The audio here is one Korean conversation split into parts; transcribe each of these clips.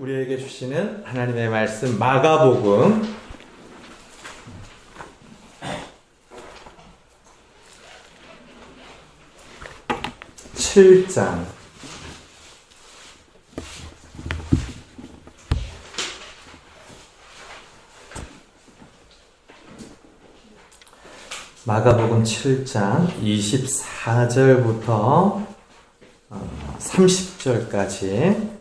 우리에게 주시는 하나님의 말씀 마가복음 7장 마가복음 7장 24절부터 30절까지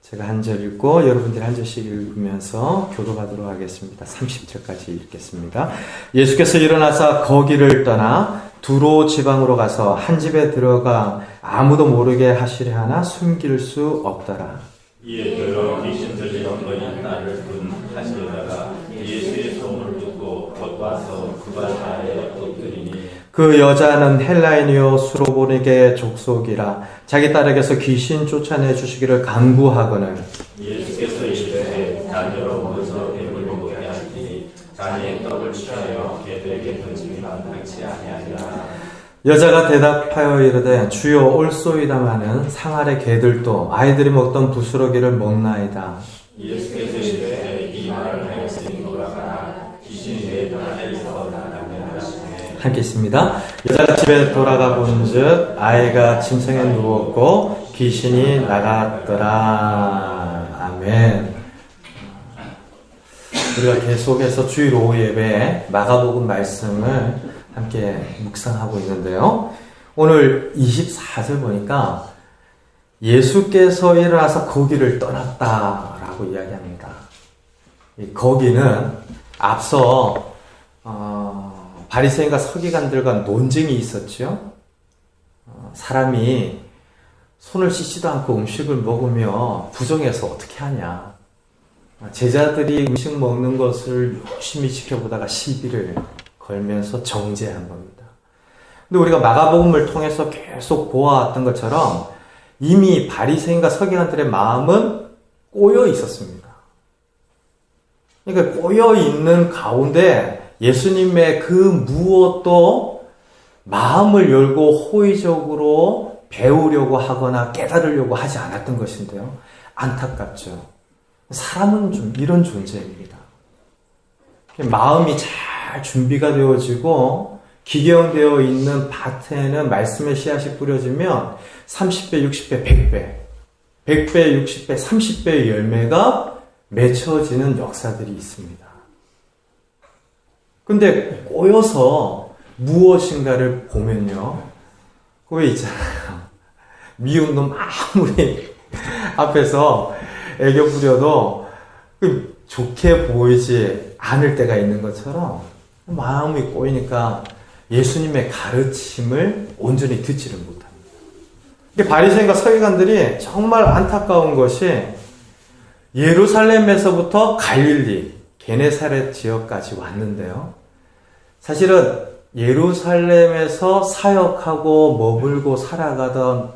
제가 한 절 읽고 여러분들이 한 절씩 읽으면서 교도하도록 하겠습니다. 30절까지 읽겠습니다. 예수께서 일어나서 거기를 떠나 두로 지방으로 가서 한 집에 들어가 아무도 모르게 하시려 하나 숨길 수 없더라. 이에 들어 귀신 들린 어린 딸을 둔 하시다가 예수의 소문을 듣고 곧 와서 그가 자에 엎드리니 그 여자는 헬라인이요 수로보니게 족속이라 자기 딸에게서 귀신 쫓아내 주시기를 간구하거늘 예수께서 이르시되 자녀로 먼저 뱀을 먹게 하시니 자녀의 떡을 취하여 개들에게 던지기 마땅치 아니하니라. 여자가 대답하여 이르되 주여 올소이다마는 상 아래 개들도 아이들이 먹던 부스러기를 먹나이다. 예수께서 이르시되 이 말을 하였으니 돌아가라 귀신이 내 편에서 나가면 하시네. 함께 있습니다. 여자가 집에 돌아가 본즉 아이가 침상에 누웠고 귀신이 나갔더라. 아멘. 우리가 계속해서 주일 오후 예배에 마가복음 말씀을 함께 묵상하고 있는데요. 오늘 24절 보니까 예수께서 일어나서 거기를 떠났다라고 이야기합니다. 이 거기는 앞서 바리새인과 서기관들과 논쟁이 있었죠. 사람이 손을 씻지도 않고 음식을 먹으며 부정해서 어떻게 하냐. 제자들이 음식 먹는 것을 열심히 지켜보다가 시비를 걸면서 정죄한 겁니다. 근데 우리가 마가복음을 통해서 계속 보아왔던 것처럼 이미 바리새인과 서기관들의 마음은 꼬여 있었습니다. 그러니까 꼬여 있는 가운데 예수님의 그 무엇도 마음을 열고 호의적으로 배우려고 하거나 깨달으려고 하지 않았던 것인데요. 안타깝죠. 사람은 좀 이런 존재입니다. 마음이 잘 준비가 되어지고 기경되어 있는 밭에는 말씀의 씨앗이 뿌려지면 30배, 60배, 100배, 100배, 60배, 30배의 열매가 맺혀지는 역사들이 있습니다. 근데 꼬여서 무엇인가를 보면요. 그거 있잖아요. 미운 놈 아무리 앞에서 애교 부려도 좋게 보이지 않을 때가 있는 것처럼 마음이 꼬이니까 예수님의 가르침을 온전히 듣지를 못합니다. 바리새인과 서기관들이 정말 안타까운 것이 예루살렘에서부터 갈릴리, 게네사렛 지역까지 왔는데요. 사실은 예루살렘에서 사역하고 머물고 살아가던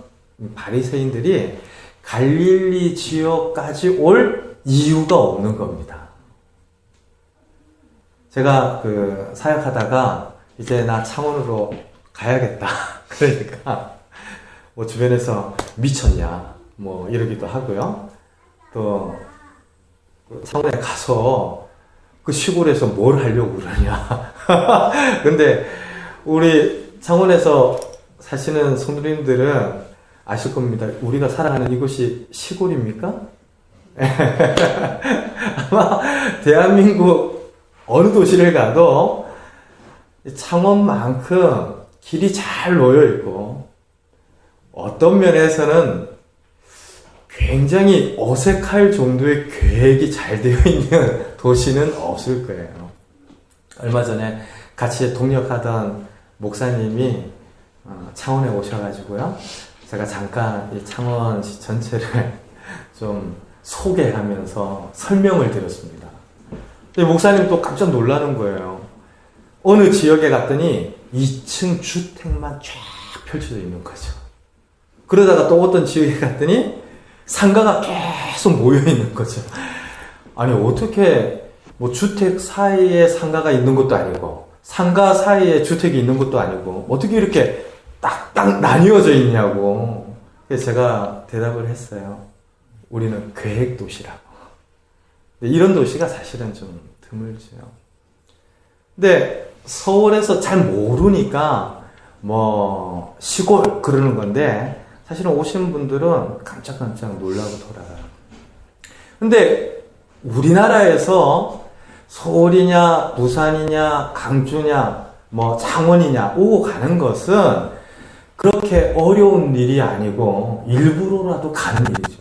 바리새인들이 갈릴리 지역까지 올 이유가 없는 겁니다. 제가 사역하다가 이제 나 창원으로 가야겠다. 그러니까 뭐 주변에서 미쳤냐 뭐 이러기도 하고요. 또 창원에 가서 그 시골에서 뭘 하려고 그러냐. 근데 우리 창원에서 사시는 성도님들은 아실 겁니다. 우리가 살아가는 이곳이 시골입니까? 아마 대한민국 어느 도시를 가도 창원만큼 길이 잘 놓여있고 어떤 면에서는 굉장히 어색할 정도의 계획이 잘 되어 있는 도시는 없을 거예요. 얼마 전에 같이 동역하던 목사님이 창원에 오셔가지고요. 제가 잠깐 이 창원시 전체를 좀 소개하면서 설명을 드렸습니다. 목사님 또 깜짝 놀라는 거예요. 어느 지역에 갔더니 2층 주택만 쫙 펼쳐져 있는 거죠. 그러다가 또 어떤 지역에 갔더니 상가가 계속 모여 있는 거죠. 아니 어떻게 뭐 주택 사이에 상가가 있는 것도 아니고 상가 사이에 주택이 있는 것도 아니고 어떻게 이렇게 딱딱 나뉘어져 있냐고. 그래서 제가 대답을 했어요. 우리는 계획 도시라고. 이런 도시가 사실은 좀 드물지요. 근데 서울에서 잘 모르니까 뭐 시골 그러는 건데 사실은 오신 분들은 깜짝깜짝 놀라고 돌아가요. 근데 우리나라에서 서울이냐 부산이냐 강주냐 뭐 창원이냐 오고 가는 것은 그렇게 어려운 일이 아니고 일부러라도 가는 일이죠.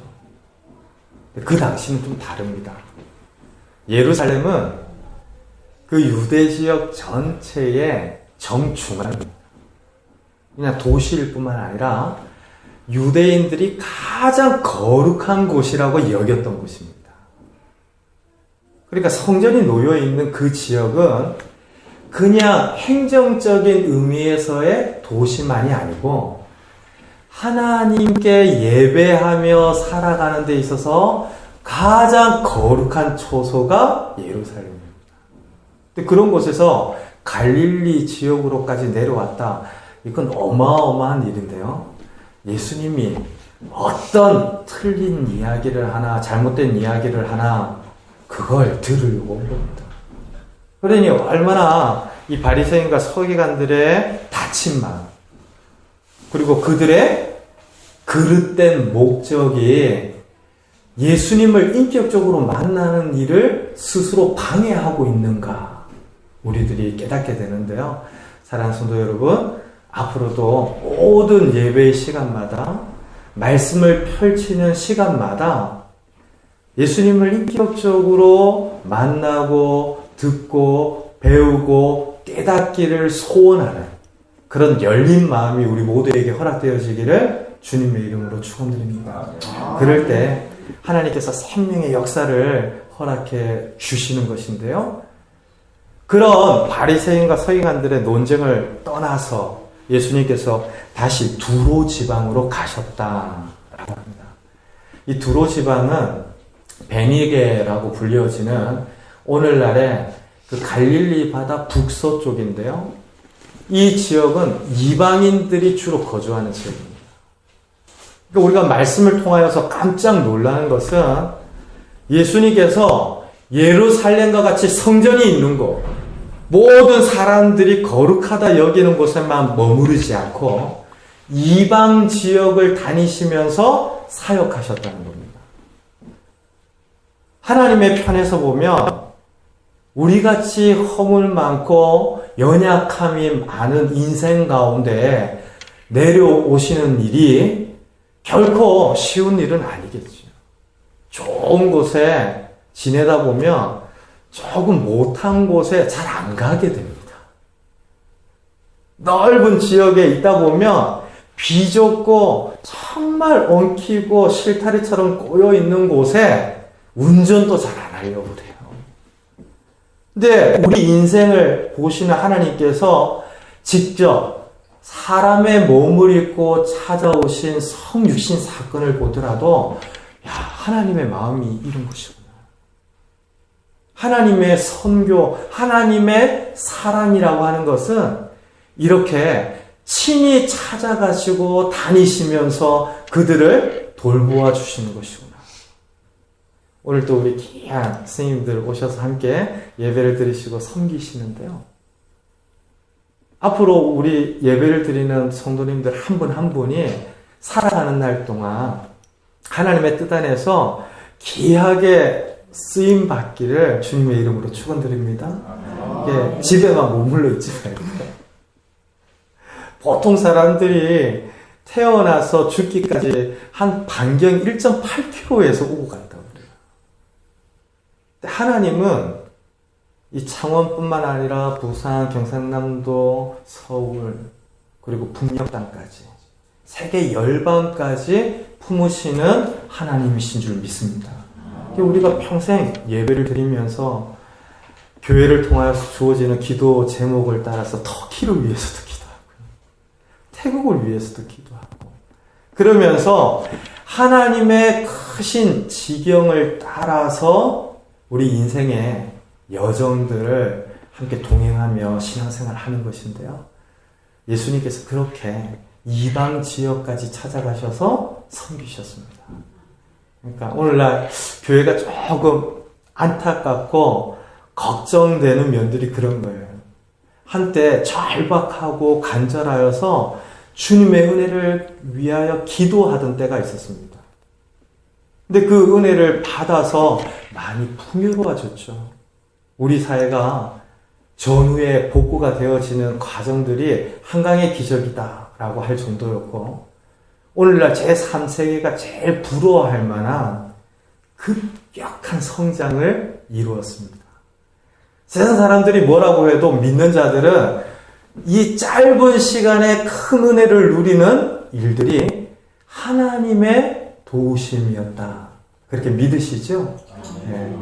그 당시는 좀 다릅니다. 예루살렘은 그 유대 지역 전체의 정중앙입니다. 그냥 도시일 뿐만 아니라 유대인들이 가장 거룩한 곳이라고 여겼던 곳입니다. 그러니까 성전이 놓여 있는 그 지역은 그냥 행정적인 의미에서의 도시만이 아니고 하나님께 예배하며 살아가는 데 있어서 가장 거룩한 초소가 예루살렘입니다. 근데 그런 곳에서 갈릴리 지역으로까지 내려왔다. 이건 어마어마한 일인데요. 예수님이 어떤 틀린 이야기를 하나, 잘못된 이야기를 하나, 그걸 들으려고 온 겁니다. 그러니 얼마나 이 바리새인과 서기관들의 다친 마음, 그리고 그들의 그릇된 목적이 예수님을 인격적으로 만나는 일을 스스로 방해하고 있는가 우리들이 깨닫게 되는데요. 사랑하는 성도 여러분, 앞으로도 모든 예배의 시간마다 말씀을 펼치는 시간마다 예수님을 인격적으로 만나고 듣고 배우고 깨닫기를 소원하는 그런 열린 마음이 우리 모두에게 허락되어지기를 주님의 이름으로 축원드립니다. 그럴 때 하나님께서 생명의 역사를 허락해 주시는 것인데요. 그런 바리새인과 서기관들의 논쟁을 떠나서 예수님께서 다시 두로 지방으로 가셨다라고 합니다. 이 두로 지방은 베니게라고 불려지는 오늘날의 그 갈릴리 바다 북서쪽인데요. 이 지역은 이방인들이 주로 거주하는 지역입니다. 그러니까 우리가 말씀을 통하여서 깜짝 놀라는 것은 예수님께서 예루살렘과 같이 성전이 있는 곳, 모든 사람들이 거룩하다 여기는 곳에만 머무르지 않고 이방 지역을 다니시면서 사역하셨다는 겁니다. 하나님의 편에서 보면 우리같이 허물 많고 연약함이 많은 인생 가운데 내려오시는 일이 결코 쉬운 일은 아니겠죠. 좋은 곳에 지내다 보면 조금 못한 곳에 잘 안 가게 됩니다. 넓은 지역에 있다 보면 비좁고 정말 엉키고 실타리처럼 꼬여있는 곳에 운전도 잘 안 하려고 돼요. 근데 우리 인생을 보시는 하나님께서 직접 사람의 몸을 입고 찾아오신 성육신 사건을 보더라도 야, 하나님의 마음이 이런 것이구나. 하나님의 선교, 하나님의 사랑이라고 하는 것은 이렇게 친히 찾아가시고 다니시면서 그들을 돌보아 주시는 것이구나. 오늘도 우리 귀한 스님들 오셔서 함께 예배를 드리시고 섬기시는데요. 앞으로 우리 예배를 드리는 성도님들 한 분 한 분이 살아가는 날 동안 하나님의 뜻 안에서 귀하게 쓰임 받기를 주님의 이름으로 축원드립니다. 예, 집에만 머물러 있지 말고. 보통 사람들이 태어나서 죽기까지 한 반경 1.8km에서 오고 간다고 그래요. 근데 하나님은 이 창원뿐만 아니라 부산, 경상남도, 서울, 그리고 북녘 땅까지 세계 열방까지 품으시는 하나님이신 줄 믿습니다. 우리가 평생 예배를 드리면서 교회를 통하여서 주어지는 기도 제목을 따라서 터키를 위해서도 기도하고요. 태국을 위해서도 기도하고 그러면서 하나님의 크신 지경을 따라서 우리 인생의 여정들을 함께 동행하며 신앙생활을 하는 것인데요. 예수님께서 그렇게 이방 지역까지 찾아가셔서 섬기셨습니다. 그러니까 오늘날 교회가 조금 안타깝고 걱정되는 면들이 그런 거예요. 한때 절박하고 간절하여서 주님의 은혜를 위하여 기도하던 때가 있었습니다. 근데 그 은혜를 받아서 많이 풍요로워졌죠. 우리 사회가 전후에 복구가 되어지는 과정들이 한강의 기적이다라고 할 정도였고, 오늘날 제3세계가 제일 부러워할 만한 급격한 성장을 이루었습니다. 세상 사람들이 뭐라고 해도 믿는 자들은 이 짧은 시간에 큰 은혜를 누리는 일들이 하나님의 도우심이었다. 그렇게 믿으시죠? 네.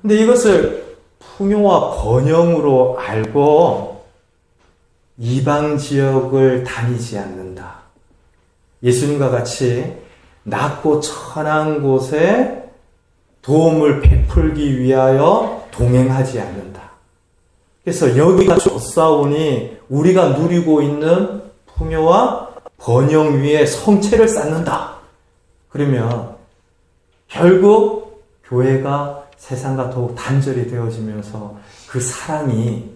근데 이것을 풍요와 번영으로 알고 이방 지역을 다니지 않는다. 예수님과 같이 낮고 천한 곳에 도움을 베풀기 위하여 동행하지 않는다. 그래서 여기가 좋사오니 우리가 누리고 있는 풍요와 번영 위에 성체를 쌓는다. 그러면 결국 교회가 세상과 더욱 단절이 되어지면서 그 사랑이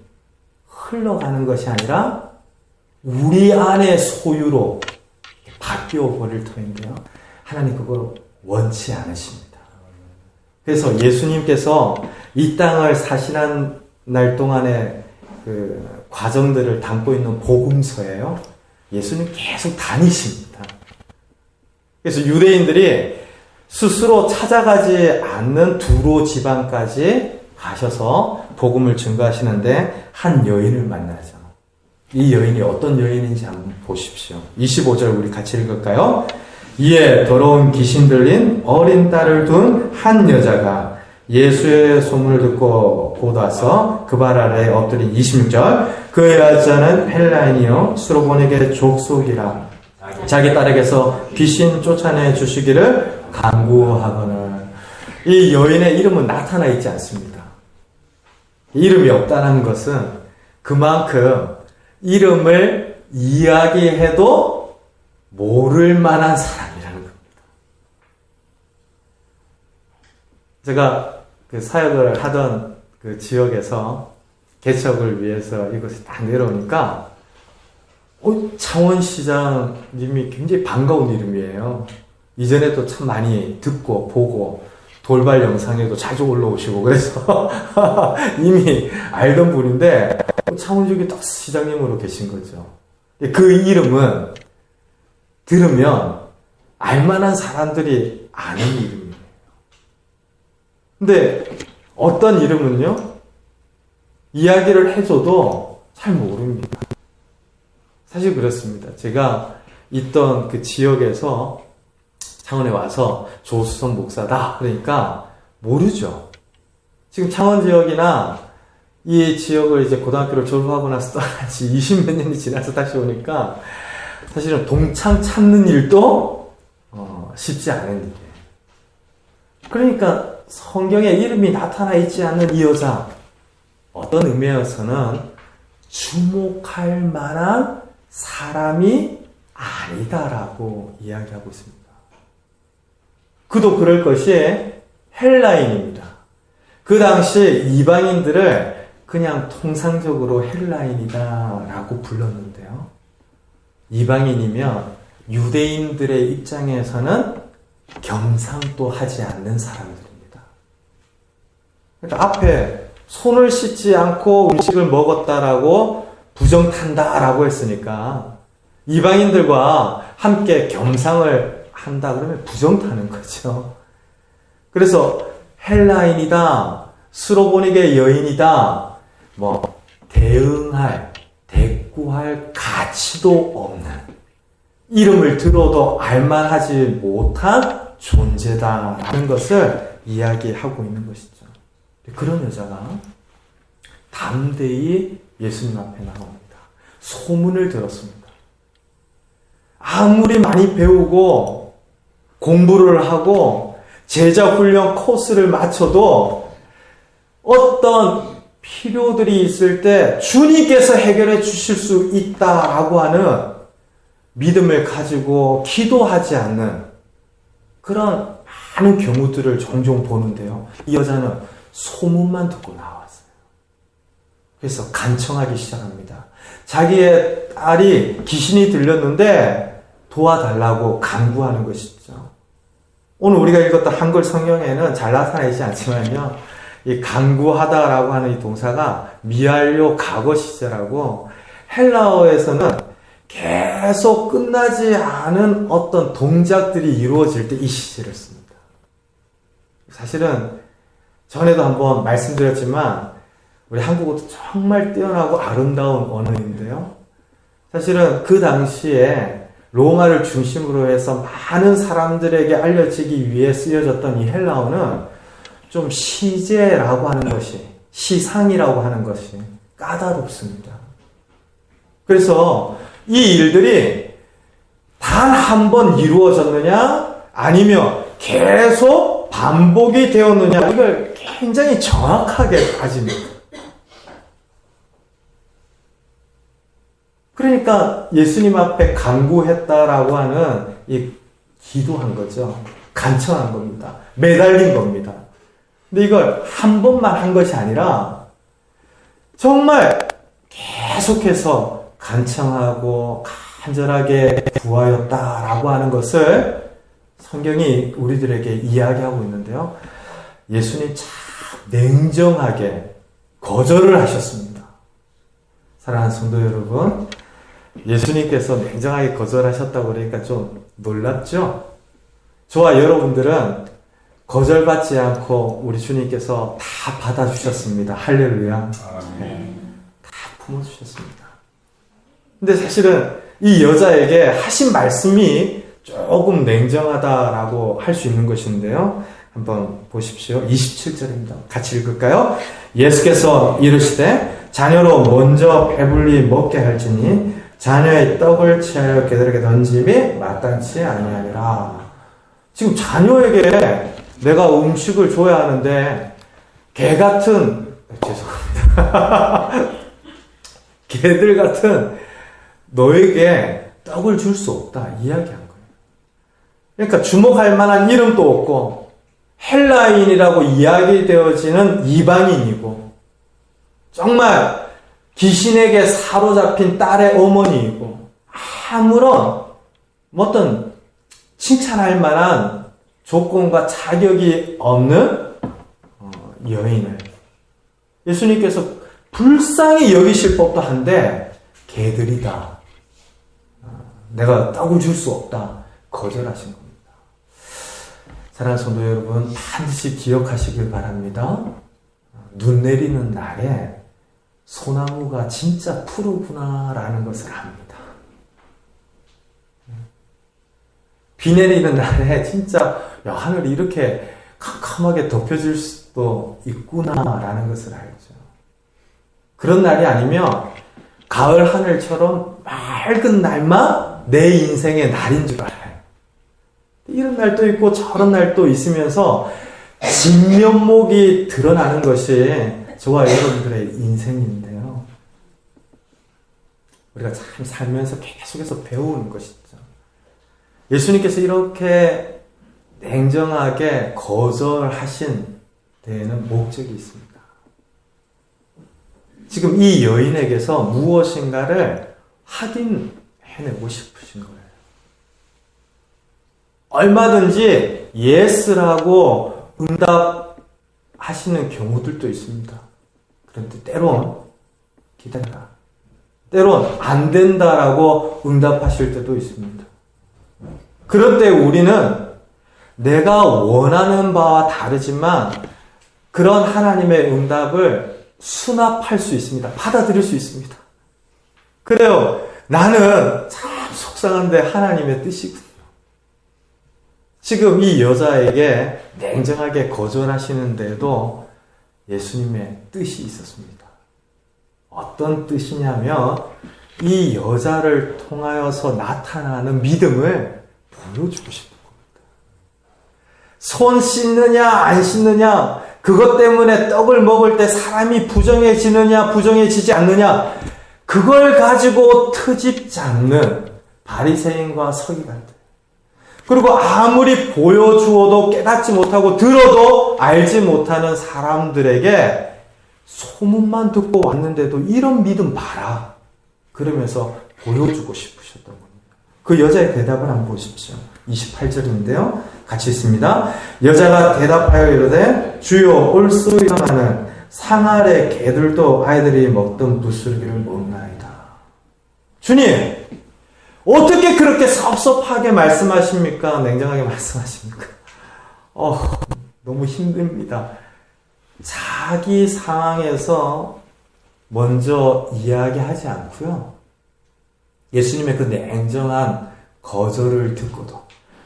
흘러가는 것이 아니라 우리 안의 소유로 바뀌어 버릴 터인데요. 하나님 그걸 원치 않으십니다. 그래서 예수님께서 이 땅을 사시는 날 동안의 그 과정들을 담고 있는 복음서예요. 예수님 계속 다니십니다. 그래서 유대인들이 스스로 찾아가지 않는 두로 지방까지 가셔서 복음을 증거하시는데 한 여인을 만나죠. 이 여인이 어떤 여인인지 한번 보십시오. 25절 우리 같이 읽을까요? 이에 더러운 귀신 들린 어린 딸을 둔 한 여자가 예수의 소문을 듣고 곧 와서 그 발 아래에 엎드린 26절 그 여자는 헬라인이요 수로보닉의 족속이라 자기 딸에게서 귀신 쫓아내 주시기를 간구하거늘. 이 여인의 이름은 나타나 있지 않습니다. 이름이 없다는 것은 그만큼 이름을 이야기해도 모를 만한 사람이라는 겁니다. 제가 그 사역을 하던 그 지역에서 개척을 위해서 이곳에 딱 내려오니까 창원시장님이 굉장히 반가운 이름이에요. 이전에도 참 많이 듣고 보고 돌발 영상에도 자주 올라오시고 그래서 이미 알던 분인데 창원주기 또 시장님으로 계신 거죠. 그 이름은 들으면 알만한 사람들이 아는 이름이에요. 근데 어떤 이름은요, 이야기를 해줘도 잘 모릅니다. 사실 그렇습니다. 제가 있던 그 지역에서 창원에 와서 조수성 목사다 그러니까 모르죠. 지금 창원 지역이나 이 지역을 이제 고등학교를 졸업하고 나서 떠나지 20몇 년이 지나서 다시 오니까 사실은 동창 찾는 일도 쉽지 않은 일이에요. 그러니까 성경에 이름이 나타나 있지 않는 이 여자, 어떤 의미에서는 주목할 만한 사람이 아니다라고 이야기하고 있습니다. 그도 그럴 것이 헬라인입니다. 그 당시 이방인들을 그냥 통상적으로 헬라인이다라고 불렀는데요. 이방인이면 유대인들의 입장에서는 겸상도 하지 않는 사람들입니다. 그러니까 앞에 손을 씻지 않고 음식을 먹었다라고 부정탄다라고 했으니까 이방인들과 함께 겸상을 한다 그러면 부정타는 거죠. 그래서 헬라인이다, 스로보닉의 여인이다, 대응할, 대꾸할 가치도 없는, 이름을 들어도 알만하지 못한 존재다라는 것을 이야기하고 있는 것이죠. 그런 여자가 담대히 예수님 앞에 나옵니다. 소문을 들었습니다. 아무리 많이 배우고 공부를 하고 제자 훈련 코스를 마쳐도 어떤 필요들이 있을 때 주님께서 해결해 주실 수 있다라고 하는 믿음을 가지고 기도하지 않는 그런 많은 경우들을 종종 보는데요. 이 여자는 소문만 듣고 나왔어요. 그래서 간청하기 시작합니다. 자기의 딸이 귀신이 들렸는데 도와달라고 간구하는 것이죠. 오늘 우리가 읽었던 한글 성경에는 잘 나타나지 않지만요. 이 간구하다라고 하는 이 동사가 미완료 과거 시제라고 헬라어에서는 계속 끝나지 않은 어떤 동작들이 이루어질 때 이 시제를 씁니다. 사실은 전에도 한번 말씀드렸지만 우리 한국어도 정말 뛰어나고 아름다운 언어인데요. 사실은 그 당시에 로마를 중심으로 해서 많은 사람들에게 알려지기 위해 쓰여졌던 이 헬라어는 좀 시제라고 하는 것이, 시상이라고 하는 것이 까다롭습니다. 그래서 이 일들이 단 한 번 이루어졌느냐 아니면 계속 반복이 되었느냐 이걸 굉장히 정확하게 따집니다. 그러니까 예수님 앞에 간구했다라고 하는 이 기도한 거죠. 간청한 겁니다. 매달린 겁니다. 근데 이걸 한 번만 한 것이 아니라 정말 계속해서 간청하고 간절하게 구하였다라고 하는 것을 성경이 우리들에게 이야기하고 있는데요. 예수님 참 냉정하게 거절을 하셨습니다. 사랑하는 성도 여러분, 예수님께서 냉정하게 거절하셨다고 그러니까 좀 놀랍죠? 저와 여러분들은 거절받지 않고 우리 주님께서 다 받아주셨습니다. 할렐루야. 네, 다 품어주셨습니다. 근데 사실은 이 여자에게 하신 말씀이 조금 냉정하다라고 할 수 있는 것인데요. 한번 보십시오. 27절입니다. 같이 읽을까요? 예수께서 이르시되 자녀로 먼저 배불리 먹게 할지니 자녀의 떡을 취하여 개들에게 던짐이 마땅치 아니하니라. 지금 자녀에게 내가 음식을 줘야 하는데 개 같은, 죄송합니다. 개들 같은 너에게 떡을 줄 수 없다 이야기한 거예요. 그러니까 주목할 만한 이름도 없고 헬라인이라고 이야기되어지는 이방인이고 정말 귀신에게 사로잡힌 딸의 어머니이고 아무런 어떤 칭찬할 만한 조건과 자격이 없는 여인을 예수님께서 불쌍히 여기실 법도 한데 개들이다. 내가 떡을 줄 수 없다. 거절하신 겁니다. 사랑하는 성도 여러분, 반드시 기억하시길 바랍니다. 눈 내리는 날에 소나무가 진짜 푸르구나라는 것을 압니다. 비 내리는 날에 진짜 하늘이 이렇게 캄캄하게 덮여질 수도 있구나라는 것을 알죠. 그런 날이 아니면 가을 하늘처럼 맑은 날만 내 인생의 날인 줄 알아요. 이런 날도 있고 저런 날도 있으면서 진면목이 드러나는 것이 저와 여러분들의 인생인데요. 우리가 참 살면서 계속해서 배우는 것이죠. 예수님께서 이렇게 냉정하게 거절하신 데에는 목적이 있습니다. 지금 이 여인에게서 무엇인가를 확인해내고 싶으신 거예요. 얼마든지 yes라고 응답하시는 경우들도 있습니다. 그런데 때론 기다려라. 때론 안 된다라고 응답하실 때도 있습니다. 그럴 때 우리는 내가 원하는 바와 다르지만 그런 하나님의 응답을 수납할 수 있습니다. 받아들일 수 있습니다. 그래요. 나는 참 속상한데 하나님의 뜻이군요. 지금 이 여자에게 냉정하게 거절하시는데도 예수님의 뜻이 있었습니다. 어떤 뜻이냐면 이 여자를 통하여서 나타나는 믿음을 보여주고 싶은 겁니다. 손 씻느냐 안 씻느냐 그것 때문에 떡을 먹을 때 사람이 부정해지느냐 부정해지지 않느냐 그걸 가지고 트집 잡는 바리새인과 서기관들 그리고 아무리 보여주어도 깨닫지 못하고 들어도 알지 못하는 사람들에게 소문만 듣고 왔는데도 이런 믿음 봐라. 그러면서 보여주고 싶으셨던 겁니다. 그 여자의 대답을 한번 보십시오. 28절인데요. 같이 있습니다. 여자가 대답하여 이르되 주여 올소이다마는 상 아래 개들도 아이들이 먹던 부스러기를 먹나이다. 주님, 어떻게 그렇게 섭섭하게 말씀하십니까? 냉정하게 말씀하십니까? 너무 힘듭니다. 자기 상황에서 먼저 이야기하지 않고요. 예수님의 그 냉정한 거절을 듣고도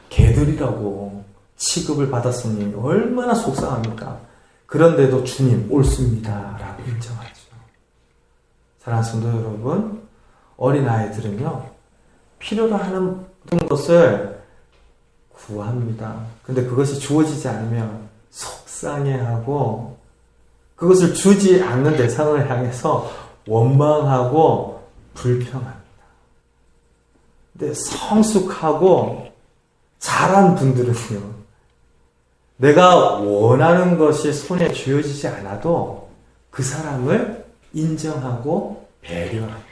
개들이라고 취급을 받았으니 얼마나 속상합니까? 그런데도 주님 옳습니다 라고 인정하죠. 사랑하는 성도 여러분, 어린아이들은요 필요로 하는 모든 것을 구합니다. 근데 그것이 주어지지 않으면 속상해하고 그것을 주지 않는 대상을 향해서 원망하고 불평합니다. 근데 성숙하고 잘한 분들은요, 내가 원하는 것이 손에 쥐어지지 않아도 그 사람을 인정하고 배려합니다.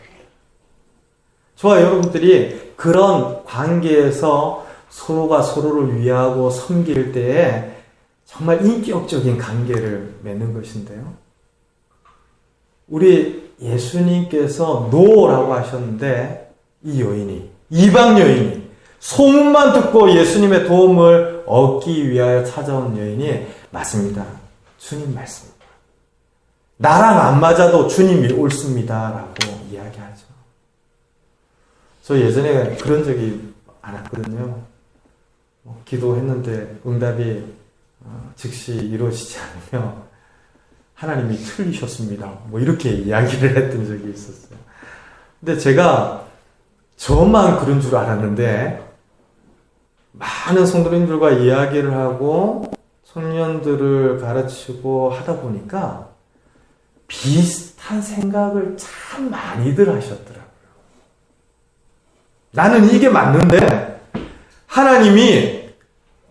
저와 여러분들이 그런 관계에서 서로가 서로를 위하고 섬길 때에 정말 인격적인 관계를 맺는 것인데요. 우리 예수님께서 노라고 하셨는데 이 여인이, 이방 여인이 소문만 듣고 예수님의 도움을 얻기 위하여 찾아온 여인이 맞습니다. 주님 말씀입니다. 나랑 안 맞아도 주님이 옳습니다 라고 이야기하죠. 저 예전에 그런 적이 많았거든요. 기도했는데 응답이 즉시 이루어지지 않으며 하나님이 틀리셨습니다. 이렇게 이야기를 했던 적이 있었어요. 근데 제가 저만 그런 줄 알았는데 많은 성도님들과 이야기를 하고 청년들을 가르치고 하다 보니까 비슷한 생각을 참 많이들 하셨더라고요. 나는 이게 맞는데 하나님이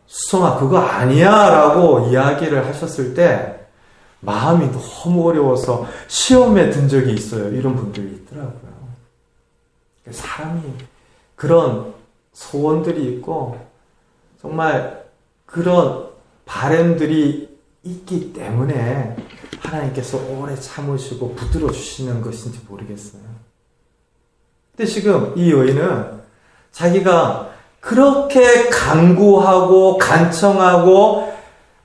수성아 그거 아니야 라고 이야기를 하셨을 때 마음이 너무 어려워서 시험에 든 적이 있어요. 이런 분들이 있더라고요. 사람이 그런 소원들이 있고 정말 그런 바램들이 있기 때문에 하나님께서 오래 참으시고 붙들어 주시는 것인지 모르겠어요. 근데 지금 이 여인은 자기가 그렇게 간구하고 간청하고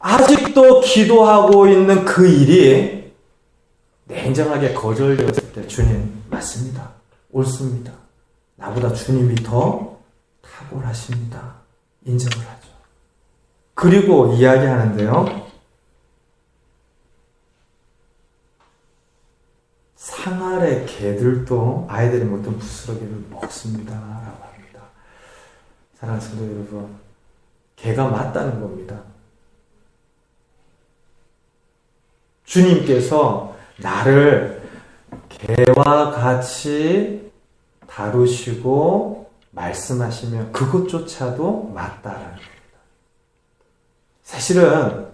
아직도 기도하고 있는 그 일이 냉정하게 거절되었을 때 주님 맞습니다. 옳습니다. 나보다 주님이 더 탁월하십니다. 인정을 하죠. 그리고 이야기하는데요. 상 아래 개들도 아이들이 먹던 부스러기를 먹습니다. 라고 합니다. 사랑하는 성도 여러분, 개가 맞다는 겁니다. 주님께서 나를 개와 같이 다루시고 말씀하시면 그것조차도 맞다라는 겁니다. 사실은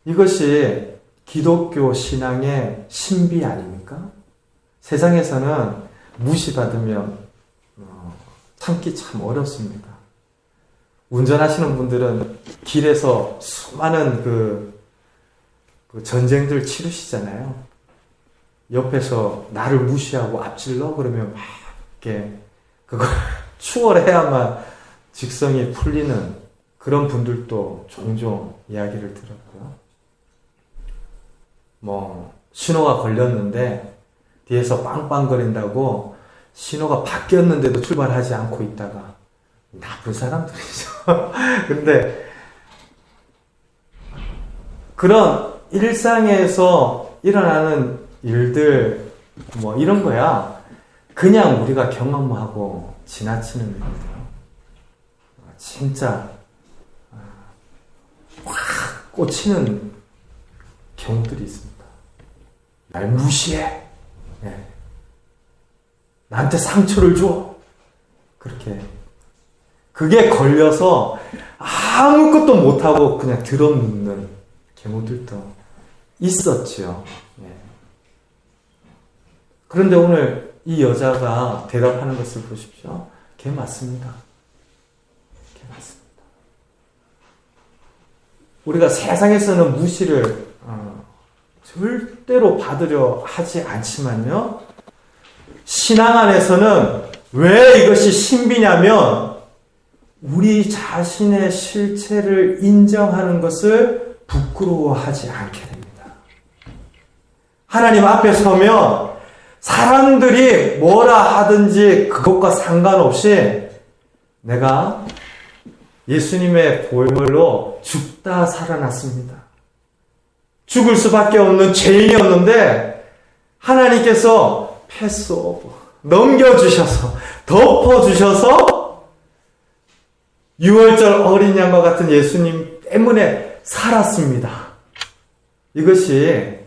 이것이 기독교 신앙의 신비 아닙니까? 세상에서는 무시받으면 참기 참 어렵습니다. 운전하시는 분들은 길에서 수많은 그 전쟁들 치르시잖아요. 옆에서 나를 무시하고 앞질러 그러면 막 이렇게 그걸 추월해야만 직성이 풀리는 그런 분들도 종종 이야기를 들었고요. 신호가 걸렸는데 뒤에서 빵빵거린다고 신호가 바뀌었는데도 출발하지 않고 있다가 나쁜 사람들이죠. 근데 그런 일상에서 일어나는 일들 이런 거야 그냥 우리가 경험하고 지나치는 일이에요. 진짜 확 꽂히는 경우들이 있습니다. 날 무시해. 나한테 상처를 줘. 그렇게 그게 걸려서 아무것도 못하고 그냥 들어눕는 계모들도 있었죠. 예. 그런데 오늘 이 여자가 대답하는 것을 보십시오. 걔 맞습니다. 걔 맞습니다. 우리가 세상에서는 무시를 절대로 받으려 하지 않지만요. 신앙 안에서는 왜 이것이 신비냐면 우리 자신의 실체를 인정하는 것을 부끄러워하지 않게 됩니다. 하나님 앞에 서면 사람들이 뭐라 하든지 그것과 상관없이 내가 예수님의 보혈로 죽다 살아났습니다. 죽을 수밖에 없는 죄인이었는데 하나님께서 패스오버 넘겨주셔서 덮어주셔서 6월절 어린 양과 같은 예수님 때문에 살았습니다. 이것이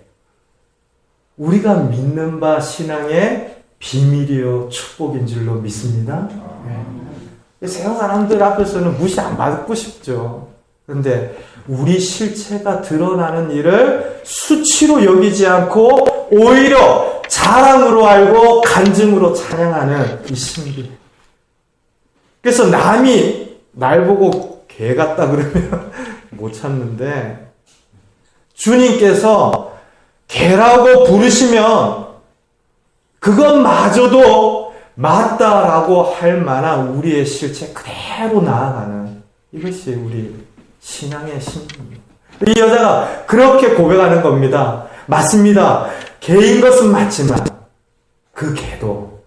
우리가 믿는 바 신앙의 비밀이요 축복인 줄로 믿습니다. 네. 세상 사람들 앞에서는 무시 안 받고 싶죠. 그런데 우리 실체가 드러나는 일을 수치로 여기지 않고 오히려 자랑으로 알고 간증으로 찬양하는 이 신비. 그래서 남이 날 보고 개 같다 그러면 못 참는데 주님께서 개라고 부르시면 그것마저도 맞다라고 할 만한 우리의 실체 그대로 나아가는 이것이 우리 신앙의 신비입니다. 이 여자가 그렇게 고백하는 겁니다. 맞습니다. 개인 것은 맞지만 그 개도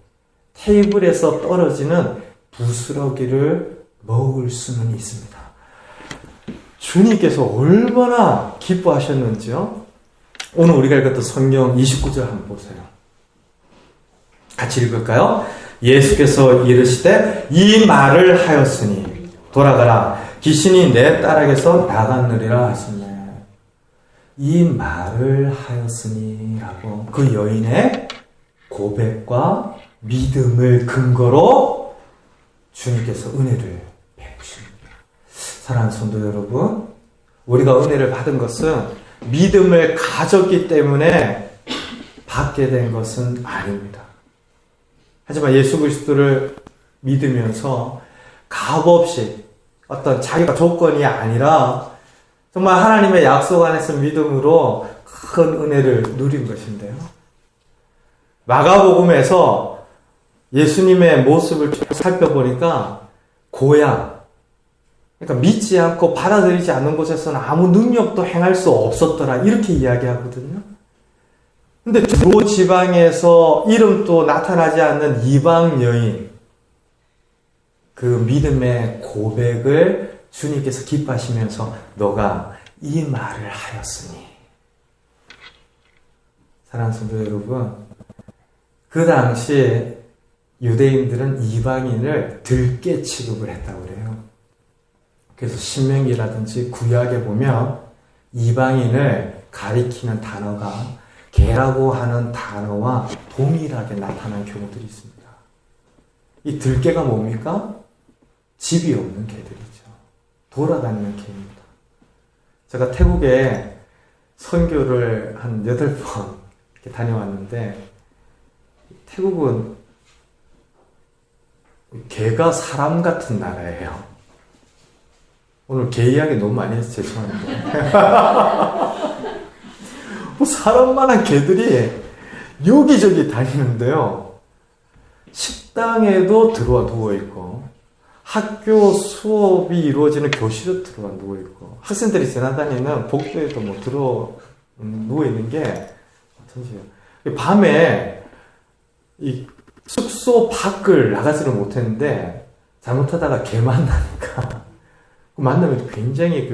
테이블에서 떨어지는 부스러기를 먹을 수는 있습니다. 주님께서 얼마나 기뻐하셨는지요. 오늘 우리가 읽었던 성경 29절 한번 보세요. 같이 읽을까요? 예수께서 이르시되 이 말을 하였으니 돌아가라 귀신이 내 딸에게서 나갔느리라 하시네. 이 말을 하였으니 라고 그 여인의 고백과 믿음을 근거로 주님께서 은혜를 베푸십니다. 사랑하는 성도 여러분, 우리가 은혜를 받은 것은 믿음을 가졌기 때문에 받게 된 것은 아닙니다. 하지만 예수 그리스도를 믿으면서 값없이 어떤 자기가 조건이 아니라 정말 하나님의 약속 안에서 믿음으로 큰 은혜를 누린 것인데요. 마가복음에서 예수님의 모습을 살펴보니까 고향, 그러니까 믿지 않고 받아들이지 않는 곳에서는 아무 능력도 행할 수 없었더라 이렇게 이야기하거든요. 근데 두 지방에서 이름도 나타나지 않는 이방 여인, 그 믿음의 고백을 주님께서 기뻐하시면서 너가 이 말을 하였으니. 사랑하는 성도 여러분, 그 당시 유대인들은 이방인을 들깨 취급을 했다고 그래요. 그래서 신명기라든지 구약에 보면 이방인을 가리키는 단어가 개라고 하는 단어와 동일하게 나타난 경우들이 있습니다. 이 들깨가 뭡니까? 집이 없는 개들이죠. 돌아다니는 개입니다. 제가 태국에 선교를 한 8번 이렇게 다녀왔는데 태국은 개가 사람 같은 나라예요. 오늘 개 이야기 너무 많이 해서 죄송한데 뭐 사람만한 개들이 여기저기 다니는데요. 식당에도 들어와 누워있고 학교 수업이 이루어지는 교실에 들어와 누워있고 학생들이 지나다니는 복도에도 뭐 누워있는 게 천지예요. 밤에 이 숙소 밖을 나가지를 못했는데 잘못하다가 개 만나니까 만나면 굉장히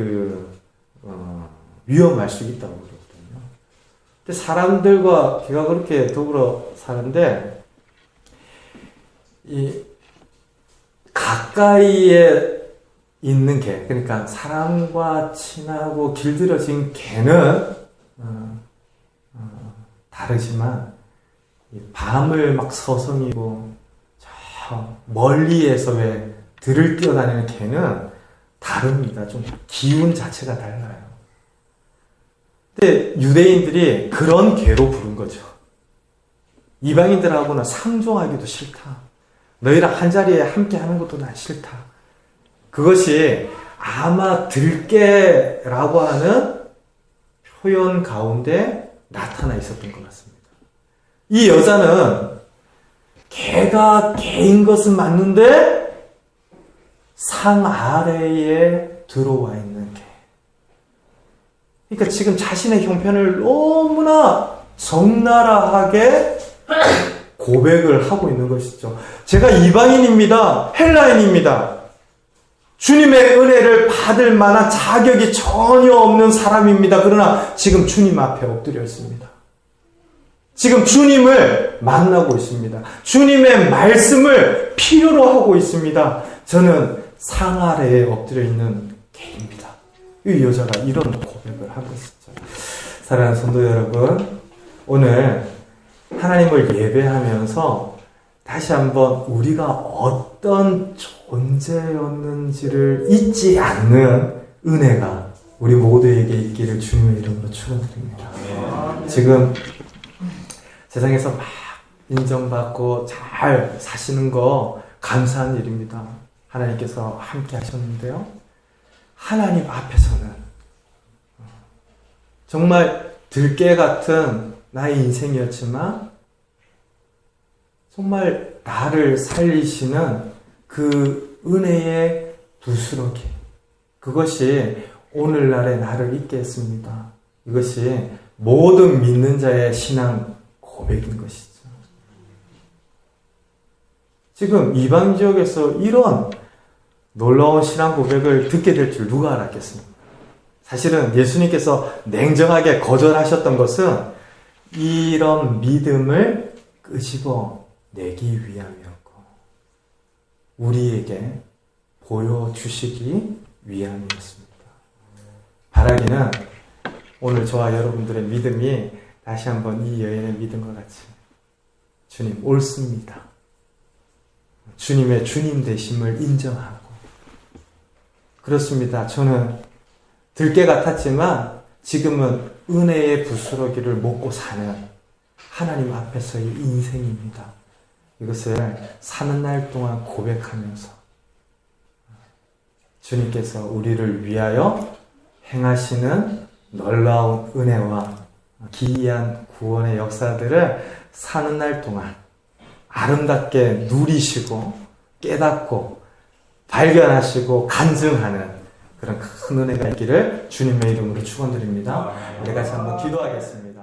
위험할 수 있다고 그러거든요. 근데 사람들과 개가 그렇게 더불어 사는데 이 가까이에 있는 개, 그러니까 사람과 친하고 길들여진 개는 다르지만 밤을 막 서성이고 저 멀리에서 왜 들을 뛰어다니는 개는 다릅니다. 좀 기운 자체가 달라요. 근데 유대인들이 그런 개로 부른 거죠. 이방인들하고는 상종하기도 싫다. 너희랑 한자리에 함께 하는 것도 난 싫다. 그것이 아마 들깨라고 하는 표현 가운데 나타나 있었던 것 같습니다. 이 여자는 개가 개인 것은 맞는데 상 아래에 들어와 있는 개. 그러니까 지금 자신의 형편을 너무나 적나라하게 고백을 하고 있는 것이죠. 제가 이방인입니다. 헬라인입니다. 주님의 은혜를 받을 만한 자격이 전혀 없는 사람입니다. 그러나 지금 주님 앞에 엎드려 있습니다. 지금 주님을 만나고 있습니다. 주님의 말씀을 필요로 하고 있습니다. 저는 상 아래에 엎드려 있는 개입니다. 이 여자가 이런 고백을 하고 있었죠. 사랑하는 성도 여러분, 오늘 하나님을 예배하면서 다시 한번 우리가 어떤 존재였는지를 잊지 않는 은혜가 우리 모두에게 있기를 주님의 이름으로 축원드립니다. 지금 세상에서 막 인정받고 잘 사시는 거 감사한 일입니다. 하나님께서 함께 하셨는데요. 하나님 앞에서는 정말 들깨 같은 나의 인생이었지만 정말 나를 살리시는 그 은혜의 부스러기, 그것이 오늘날의 나를 있게 했습니다. 이것이 모든 믿는 자의 신앙 고백인 것이죠. 지금 이방 지역에서 이런 놀라운 신앙 고백을 듣게 될 줄 누가 알았겠습니까? 사실은 예수님께서 냉정하게 거절하셨던 것은 이런 믿음을 끄집어내기 위함이었고 우리에게 보여주시기 위함이었습니다. 바라기는 오늘 저와 여러분들의 믿음이 다시 한번 이 여인의 믿음과 같이 주님 옳습니다. 주님의 주님 되심을 인정하고 그렇습니다. 저는 들깨 같았지만 지금은 은혜의 부스러기를 먹고 사는 하나님 앞에서의 인생입니다. 이것을 사는 날 동안 고백하면서 주님께서 우리를 위하여 행하시는 놀라운 은혜와 기이한 구원의 역사들을 사는 날 동안 아름답게 누리시고 깨닫고 발견하시고 간증하는 그런 큰 은혜가 있기를 주님의 이름으로 축원드립니다. 우리 같이 한번 기도하겠습니다.